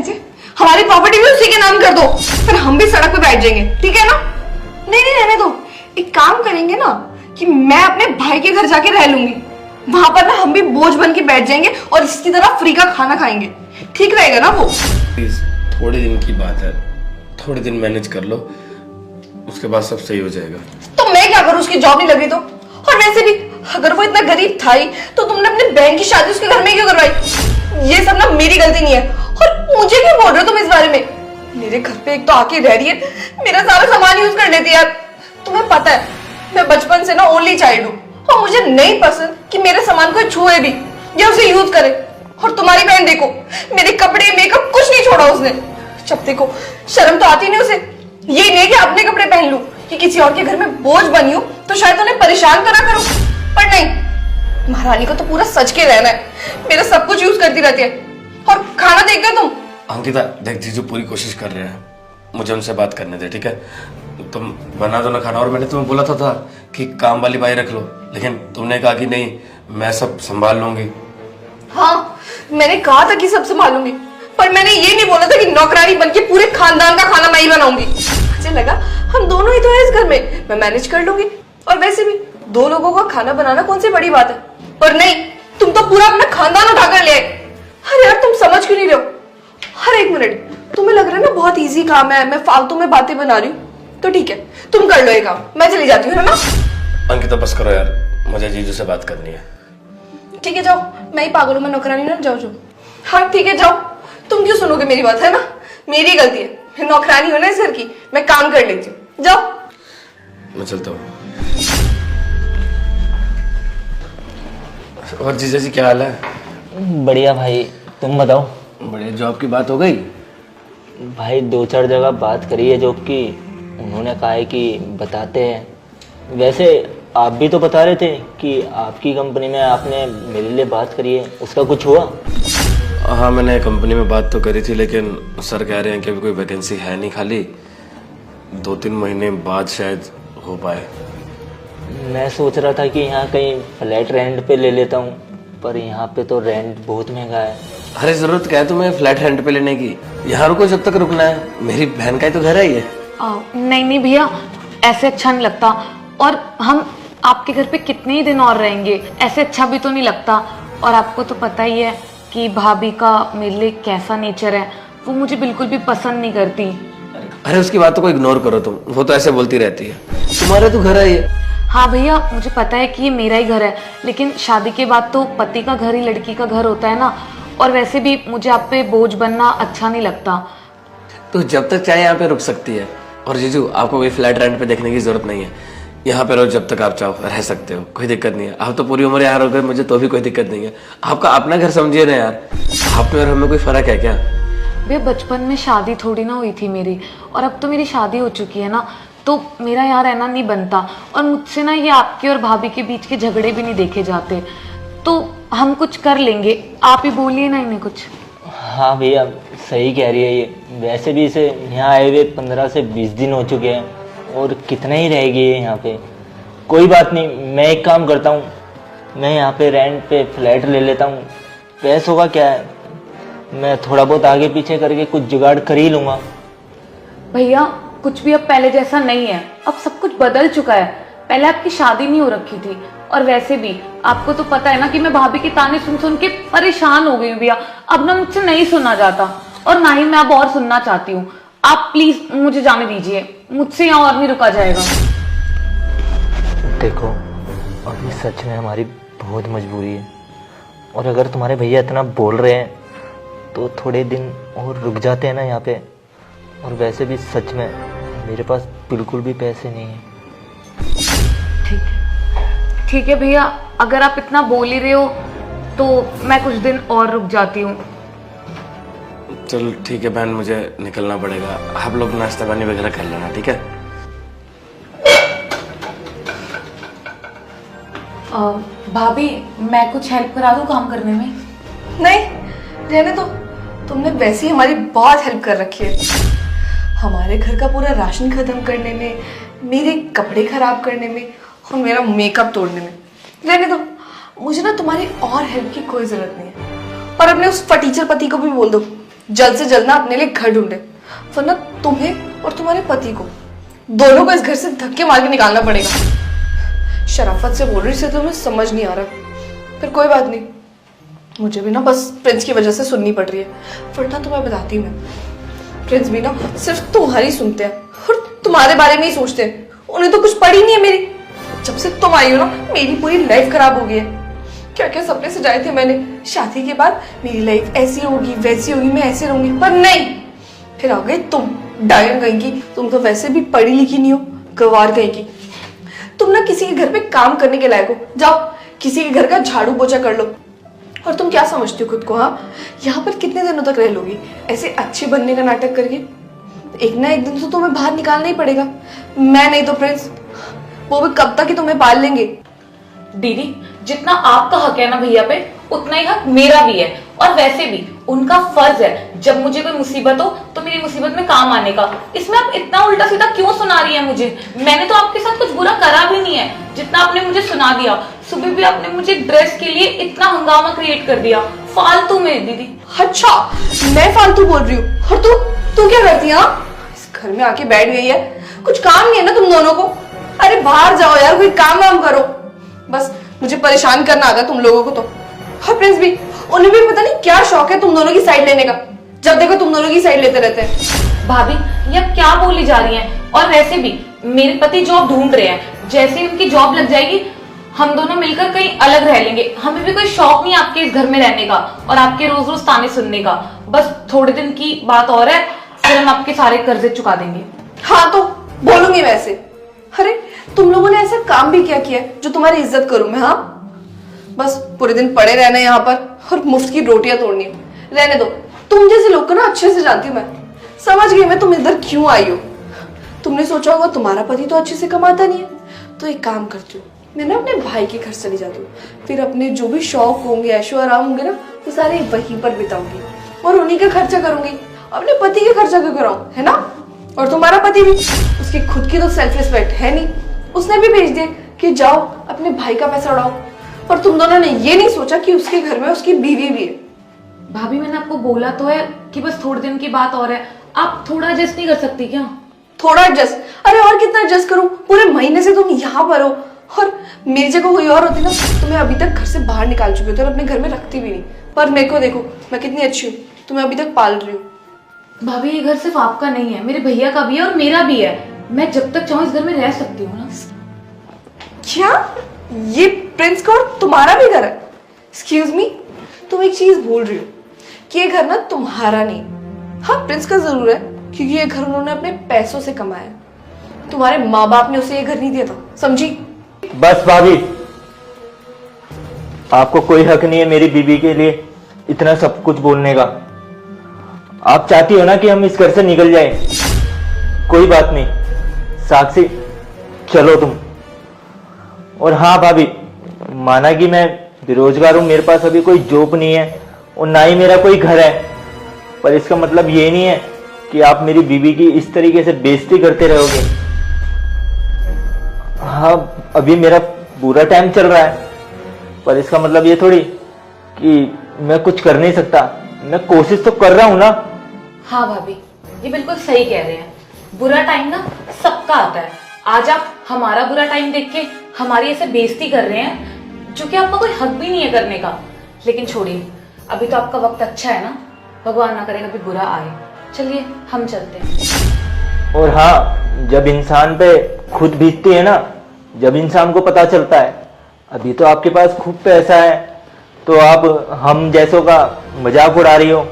बहन से, हमारी प्रॉपर्टी भी उसी के नाम कर दो, फिर हम भी सड़क पे बैठ जाएंगे, ठीक है ना? नहीं नहीं रहने दो, एक काम करेंगे ना कि मैं अपने भाई के घर जाके रह लूंगी, वहां पर ना हम भी बोझ बन के बैठ जाएंगे और इसकी तरह फ्री का खाना खाएंगे, ठीक रहेगा ना वो? प्लीज थोड़े दिन की बात है, थोड़े दिन मैनेज कर लो, उसके बाद सब सही हो जाएगा। तो मैं क्या करूं, उसकी जॉब नहीं लग रही तो? और वैसे भी अगर वो इतना गरीब था ही तो तुमने अपनी बहन की शादी उसके घर में क्यों करवाई? ये सब ना मेरी गलती नहीं है, और मुझे क्यों बोल रहे हो तुम इस बारे में? मेरे घर पे एक तो आके रह रही है, मेरा सारा सामान यूज कर लेती है यार। तुम्हें पता है मैं बचपन से ना ओनली चाइल्ड हूँ, और मुझे नहीं पसंद कि मेरे सामान कोई छुए भी या उसे यूज करे। और तुम्हारी बहन देखो, मेरे कपड़े मेकअप कुछ नहीं छोड़ा उसने। जब देखो शर्म तो आती नहीं उसे, ये नहीं कि अपने कपड़े पहन लूं कि किसी और के घर में बोझ बनी हूं तो शायद उन्हें परेशान करा करूं, पर नहीं, महारानी को तो पूरा सच के रहना है, मेरा सब कुछ यूज करती रहती है। और खाना देख गए तुम? अंकिता देख, जीजू पूरी कोशिश कर रहे हैं, मुझे उनसे बात करने दे, ठीक है? तुम बना दो ना खाना, और मैंने तुम्हें बोला था कि काम वाली बाई रख लो, लेकिन तुमने कहा कि नहीं मैं सब संभाल लूंगी। हाँ मैंने कहा था कि सब संभालूंगी, पर मैंने ये नहीं बोला था कि नौकरानी बनके पूरे खानदान का खाना मैं ही बनाऊंगी। मुझे लगा हम दोनों ही तो हैं इस घर में, मैं मैनेज कर लूंगी, और वैसे भी दो लोगों का खाना बनाना कौन सी बड़ी बात है। पर नहीं, तुम तो पूरा अपना खानदान उठाकर ले आए। अरे यार तुम समझ क्यों नहीं रहे हो? हर एक मिनट तुम्हें लग रहा है ना बहुत इजी काम है, मैं फालतू में बातें बना रही हूँ, तो ठीक है तुम कर लो ये काम, मैं चली जाती हूँ, है ना? अंकिता बस करो यार, मुझे जीजू से बात करनी है। ठीक है जाओ, मैं ही पागल हूँ, मैं नौकरानी ना, जाओ जाओ। हाँ ठीक है जाओ, तुम क्यों सुनोगे मेरी बात, है ना? मेरी गलती है, मैं नौकरानी हूँ ना इस घर की, मैं काम कर लेती हूँ, जाओ। मैं चलता हूँ। और जीजा जी क्या हाल है? बढ़िया भाई, तुम बताओ। बढ़िया, जॉब की बात हो गई? भाई 2-4 जगह बात करी है जॉब की, उन्होंने कहा है कि बताते हैं। वैसे आप भी तो बता रहे थे कि आपकी कंपनी में आपने मेरे लिए बात करी है, उसका कुछ हुआ? हाँ मैंने कंपनी में बात तो करी थी, लेकिन सर कह रहे हैं कि अभी कोई वैकेंसी है नहीं खाली, 2-3 महीने बाद शायद हो पाए। मैं सोच रहा था कि यहाँ कहीं फ्लैट रेंट पे ले लेता हूँ, पर यहाँ पे तो रेंट बहुत महंगा है। अरे जरूरत क्या है तुम्हें फ्लैट रेंट पे लेने की? यहाँ रुको जब तक रुकना है, मेरी बहन का ही तो घर है ये। नहीं नहीं भैया, ऐसे अच्छा नहीं लगता, और हम आपके घर पे कितने ही दिन और रहेंगे, ऐसे अच्छा भी तो नहीं लगता। और आपको तो पता ही है कि भाभी का मेरे लिए कैसा नेचर है, वो मुझे बिल्कुल भी पसंद नहीं करती। अरे उसकी बातों को इग्नोर करो तुम, वो तो ऐसे बोलती रहती है, तुम्हारा तो घर है ये। हाँ भैया मुझे पता है कि ये मेरा ही घर है, लेकिन शादी के बाद तो पति का घर ही लड़की का घर होता है ना, और वैसे भी मुझे आप पे बोझ बनना अच्छा नहीं लगता। तो जब तक चाहे यहाँ पे रुक सकती है, और जीजू आपको कोई फ्लैट रेंट पे देखने की जरूरत नहीं है, यहाँ पे रहो जब तक आप चाहो, रह सकते हो, कोई दिक्कत नहीं है। आप तो पूरी उम्र यहाँ रहोगे, मुझे तो भी कोई दिक्कत नहीं है, आपका अपना घर समझिए ना यार, आप में और हमें कोई फर्क है क्या? भैया बचपन में शादी थोड़ी ना हुई थी मेरी, और अब तो मेरी शादी हो चुकी है ना, तो मेरा यहाँ रहना नहीं बनता, और मुझसे ना ये आपके और भाभी के बीच के झगड़े भी नहीं देखे जाते, तो हम कुछ कर लेंगे, आप ही बोलिए ना इन्हें कुछ। हाँ भैया सही कह रही है ये, वैसे भी इसे यहाँ आए हुए 15 से 20 दिन हो चुके हैं, और कितने ही रहेगी ये यहाँ पे। कोई बात नहीं, मैं एक काम करता हूँ, मैं यहाँ पे रेंट पे फ्लैट ले लेता हूँ, पैसों का क्या है, मैं थोड़ा बहुत आगे पीछे करके कुछ जुगाड़ कर ही लूँगा। भैया कुछ भी अब पहले जैसा नहीं है, अब सब कुछ बदल चुका है, पहले आपकी शादी नहीं हो रखी थी, और वैसे भी आपको तो पता है ना कि मैं भाभी के ताने सुन सुन के परेशान हो गई हूँ भैया, अब ना मुझसे नहीं सुना जाता, और ना ही मैं अब और सुनना चाहती हूँ। आप प्लीज मुझे जाने दीजिए, मुझसे यहाँ और नहीं रुका जाएगा। देखो अभी सच में हमारी बहुत मजबूरी है, और अगर तुम्हारे भैया इतना बोल रहे हैं तो थोड़े दिन और रुक जाते हैं ना यहाँ पे। और वैसे भी सच में मेरे पास बिल्कुल भी पैसे नहीं है। ठीक है भैया, अगर आप इतना बोल ही रहे हो तो मैं कुछ दिन और रुक जाती हूँ। चलो ठीक है बहन, मुझे निकलना पड़ेगा, आप लोग नाश्ता पानी वगैरह कर लेना, ठीक है? भाभी मैं कुछ हेल्प करा दूँ काम करने में? नहीं रहने दो, तुमने वैसे ही हमारी बहुत हेल्प कर रखी है, हमारे घर का पूरा राशन खत्म करने में, मेरे कपड़े खराब करने में, और मेरा मेकअप तोड़ने में। रहने दो, मुझे ना तुम्हारी और हेल्प की कोई जरूरत नहीं है। और अपने उस फटीचर पति को भी बोल दो जल्द से जल्द ना अपने लिए घर ढूंढे, वरना तुम्हें और तुम्हारे पति को दोनों को इस घर से धक्के मार के निकालना पड़ेगा। शराफत से बोल रही से तुम्हें समझ नहीं आ रहा, फिर कोई बात नहीं, मुझे भी ना बस प्रिंस की वजह से सुननी पड़ रही है, वरना तुम्हें बताती मैं, प्रिंस भी ना सिर्फ तुम्हारी सुनते हैं और तुम्हारे बारे में ही सोचते हैं। उन्हें तो कुछ पड़ी नहीं है मेरी। जब से तुम आई हो ना मेरी पूरी लाइफ खराब हो गई है। क्या क्या सपने सजाए थे मैंने, शादी के बाद मेरी लाइफ ऐसी होगी वैसी होगी, मैं ऐसे रहूंगी, पर नहीं, फिर आ गई तुम डायन कहेंगी। तुम तो वैसे भी पढ़ी लिखी नहीं हो, गवार कहेंगी। तुम ना किसी के घर पे काम करने के लायक हो, जाओ किसी के घर का झाड़ू पोछा कर लो। और तुम क्या समझती हो खुद को, हाँ यहाँ पर कितने दिनों तक रह लोगी ऐसे अच्छे बनने का नाटक करके? एक ना एक दिन तो तुम्हें बाहर निकालना ही पड़ेगा। मैं नहीं तो प्रिंस, वो भी कब तक ही तुम्हें पाल लेंगे। दीदी, जितना आपका हक है ना भैया पे, उतना ही हक मेरा भी है। और वैसे भी उनका फर्ज है जब मुझे कोई मुसीबत हो तो मेरी मुसीबत में काम आने का। इसमें आप इतना उल्टा सीधा क्यों सुना रही है मुझे? मैंने तो आपके साथ कुछ बुरा करा भी नहीं है, जितना आपने मुझे सुना दिया। सुबह भी आपने मुझे ड्रेस के लिए इतना हंगामा क्रिएट कर दिया फालतू में। दीदी अच्छा, मैं फालतू बोल रही हूँ और तू क्या करती है? इस घर में आके बैठ गई है, कुछ काम नहीं है ना तुम दोनों को? अरे बाहर जाओ यार, कोई काम वाम करो। बस मुझे परेशान करना आता है तुम लोगों को तो। और प्रिंस भी, उन्हें भी पता नहीं क्या शौक है तुम दोनों की साइड लेने का। जब देखो तुम दोनों की साइड लेते रहते हैं। भाभी, ये अब क्या बोली जा रही हैं? और वैसे भी मेरे पति जॉब ढूंढ रहे हैं, जैसे ही उनकी जॉब लग जाएगी हम दोनों मिलकर कहीं अलग रह लेंगे। हमें भी कोई शौक नहीं आपके इस घर में रहने का और आपके रोज रोज ताने सुनने का। बस थोड़े दिन की बात और है, फिर हम आपके सारे कर्जे चुका देंगे। हाँ तो बोलूंगी वैसे। अरे तुम लोगों ने ऐसा काम भी क्या किया जो तुम्हारी इज्जत करूं मैं? हाँ बस पूरे दिन पड़े रहना यहाँ पर और मुफ्त की रोटियां तोड़नी। रहने दो, तुम जैसे लोग को ना अच्छे से जानती हूँ मैं, समझ गई मैं तुम इधर क्यों आई हो। तुमने सोचा होगा तुम्हारा पति तो अच्छे से कमाता नहीं है, तो एक काम करती हूँ, मैं ना अपने भाई के घर चली जाती हूँ। फिर अपने जो भी शौक होंगे, ऐशो आराम होंगे ना, वो सारे वहीं पर बिताऊंगी और उन्हीं का खर्चा करूंगी। अपने पति के खर्चा क्यों कराऊं, है ना? और तुम्हारा पति भी, उसकी खुद की तो सेल्फ रिस्पेक्ट है नहीं, उसने भी भेज दिया कि जाओ अपने भाई का पैसा उड़ाओ। और तुम दोनों ने ये नहीं सोचा कि उसके घर में उसकी बीवी भी है। भाभी, मैंने आपको बोला तो है कि बस थोड़े दिन की बात और है, आप थोड़ा एडजस्ट नहीं कर सकती क्या? थोड़ा एडजस्ट? अरे और कितना एडजस्ट करूं? पूरे महीने से तुम यहाँ पर हो और मेरी जगह कोई और होती ना तो मैं अभी तक घर से बाहर निकाल चुकी होती और अपने घर में रखती भी नहीं। पर मेरे को देखो, मैं कितनी अच्छी हूँ, तुम्हें अभी तक पाल रही हूँ। भाभी, ये घर सिर्फ आपका नहीं है, मेरे भैया का भी है और मेरा भी है। मैं जब तक चाहूँ इस घर में रह सकती हूँ ना। क्या ये प्रिंस का और तुम्हारा भी घर है? एक्सक्यूज मी, तुम एक चीज भूल रही हो कि ये घर ना तुम्हारा नहीं, हाँ प्रिंस का जरूर है क्योंकि ये घर उन्होंने अपने पैसों से कमाया। तुम्हारे माँ बाप ने उसे ये घर नहीं दिया था, समझी? बस भाभी, आपको कोई हक नहीं है मेरी बीवी के लिए इतना सब कुछ बोलने का। आप चाहती हो ना कि हम इस घर से निकल जाएं? कोई बात नहीं साक्षी, चलो तुम। और हाँ भाभी, माना कि मैं बेरोजगार हूं, मेरे पास अभी कोई जॉब नहीं है और ना ही मेरा कोई घर है, पर इसका मतलब ये नहीं है कि आप मेरी बीवी की इस तरीके से बेइज्जती करते रहोगे। हाँ, अभी मेरा बुरा टाइम चल रहा है, पर इसका मतलब ये थोड़ी कि मैं कुछ कर नहीं सकता। मैं कोशिश तो कर रहा हूं ना। हाँ भाभी, ये बिल्कुल सही कह रहे हैं। बुरा टाइम ना सबका आता है। आज आप हमारा बुरा टाइम देख के हमारी ऐसे बेइज्जती कर रहे हैं, जो कि आपका कोई हक भी नहीं है करने का। लेकिन छोड़िए, अभी तो आपका वक्त अच्छा है ना, भगवान ना करे कभी बुरा आए। चलिए हम चलते हैं। और हाँ, जब इंसान पे खुद बीतती है ना, जब इंसान को पता चलता है अभी तो आपके पास खूब पैसा है, तो आप हम जैसों का मजाक उड़ा रही हो।